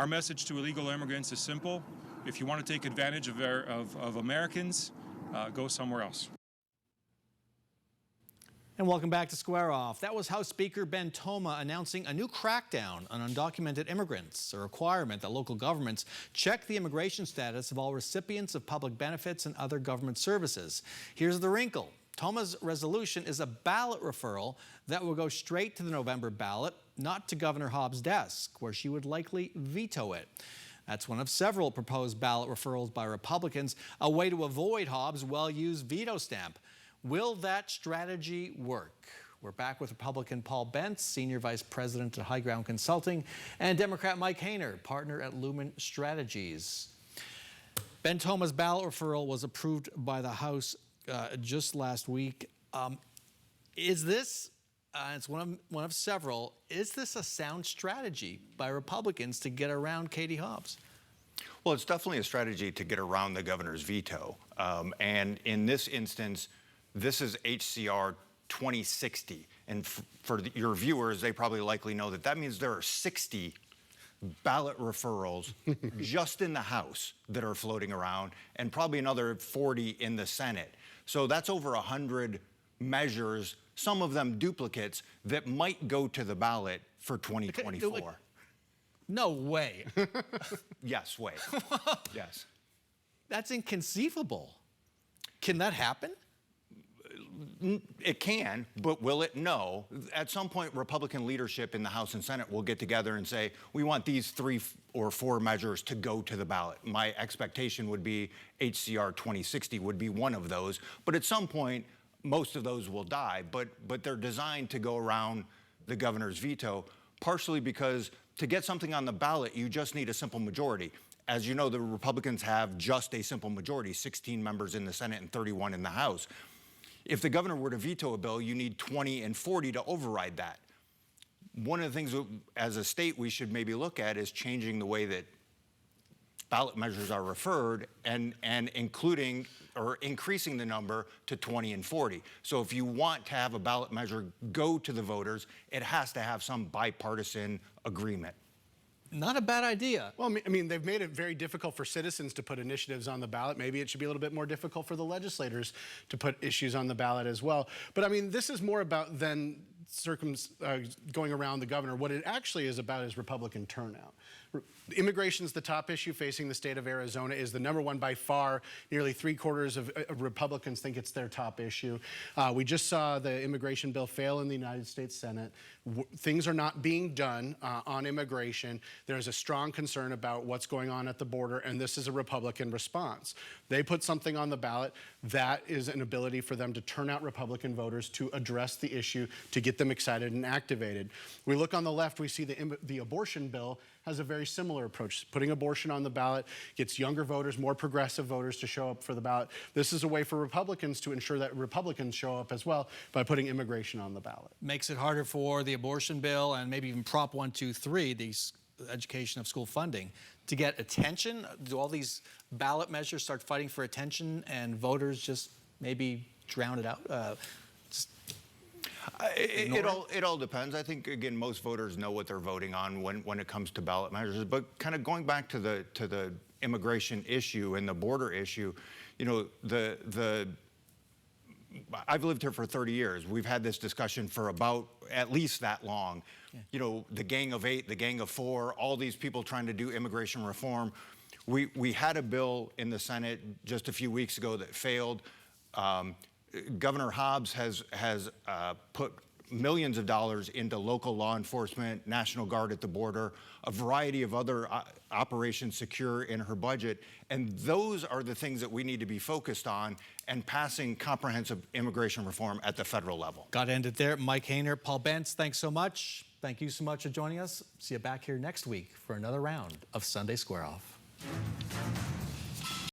Our message to illegal immigrants is simple. If you want to take advantage of Americans, go somewhere else. And welcome back to Square Off. That was House Speaker Ben Toma announcing a new crackdown on undocumented immigrants, a requirement that local governments check the immigration status of all recipients of public benefits and other government services. Here's the wrinkle. Toma's resolution is a ballot referral that will go straight to the November ballot, not to Governor Hobbs' desk, where she would likely veto it. That's one of several proposed ballot referrals by Republicans, a way to avoid Hobbs' well-used veto stamp. Will that strategy work? We're back with Republican Paul Bentz, Senior Vice President at Highground Consulting, and Democrat Mike Haener, partner at Lumen Strategies. Ben Toma's ballot referral was approved by the House just last week. Is this, it's one of several, is this a sound strategy by Republicans to get around Katie Hobbs? Well, it's definitely a strategy to get around the governor's veto. And in this instance, this is HCR 2060. And for your viewers, they probably likely know that means there are 60 ballot referrals just in the House that are floating around, and probably another 40 in the Senate. So that's over 100 measures, some of them duplicates, that might go to the ballot for 2024. No way. Yes, way. Yes. That's inconceivable. Can that happen? It can, but will it? No. At some point, Republican leadership in the House and Senate will get together and say, we want these 3 or 4 measures to go to the ballot. My expectation would be HCR 2060 would be one of those. But at some point, most of those will die. But they're designed to go around the governor's veto, partially because to get something on the ballot, you just need a simple majority. As you know, the Republicans have just a simple majority, 16 members in the Senate and 31 in the House. If the governor were to veto a bill, you need 20 and 40 to override that. One of the things as a state we should maybe look at is changing the way that ballot measures are referred and including or increasing the number to 20 and 40. So if you want to have a ballot measure go to the voters, it has to have some bipartisan agreement. Not a bad idea. Well, I mean, they've made it very difficult for citizens to put initiatives on the ballot. Maybe it should be a little bit more difficult for the legislators to put issues on the ballot as well. But I mean, this is more about than going around the governor. What it actually is about is Republican turnout. Immigration is the top issue facing the state of Arizona, is the #1 by far. Nearly 3/4 of Republicans think it's their top issue. We just saw the immigration bill fail in the United States Senate. Things are not being done on immigration. There's a strong concern about what's going on at the border, and this is a Republican response. They put something on the ballot. That is an ability for them to turn out Republican voters to address the issue, to get them excited and activated. We look on the left, we see the abortion bill has a very similar approach. Putting abortion on the ballot gets younger voters, more progressive voters to show up for the ballot. This is a way for Republicans to ensure that Republicans show up as well by putting immigration on the ballot. Makes it harder for the abortion bill and maybe even Prop 123, the education of school funding, to get attention. Do all these ballot measures start fighting for attention and voters just maybe drown it out? It all depends. I think, again, most voters know what they're voting on when it comes to ballot measures. But kind of going back to the immigration issue and the border issue, you know, I've lived here for 30 years. We've had this discussion for about at least that long. Yeah. You know, the Gang of 8, the Gang of 4, all these people trying to do immigration reform. We had a bill in the Senate just a few weeks ago that failed. Governor Hobbs has put millions of dollars into local law enforcement, National Guard at the border, a variety of other operations secure in her budget. And those are the things that we need to be focused on and passing comprehensive immigration reform at the federal level. Got to end it there. Mike Haener, Paul Bentz, thanks so much. Thank you so much for joining us. See you back here next week for another round of Sunday Square Off.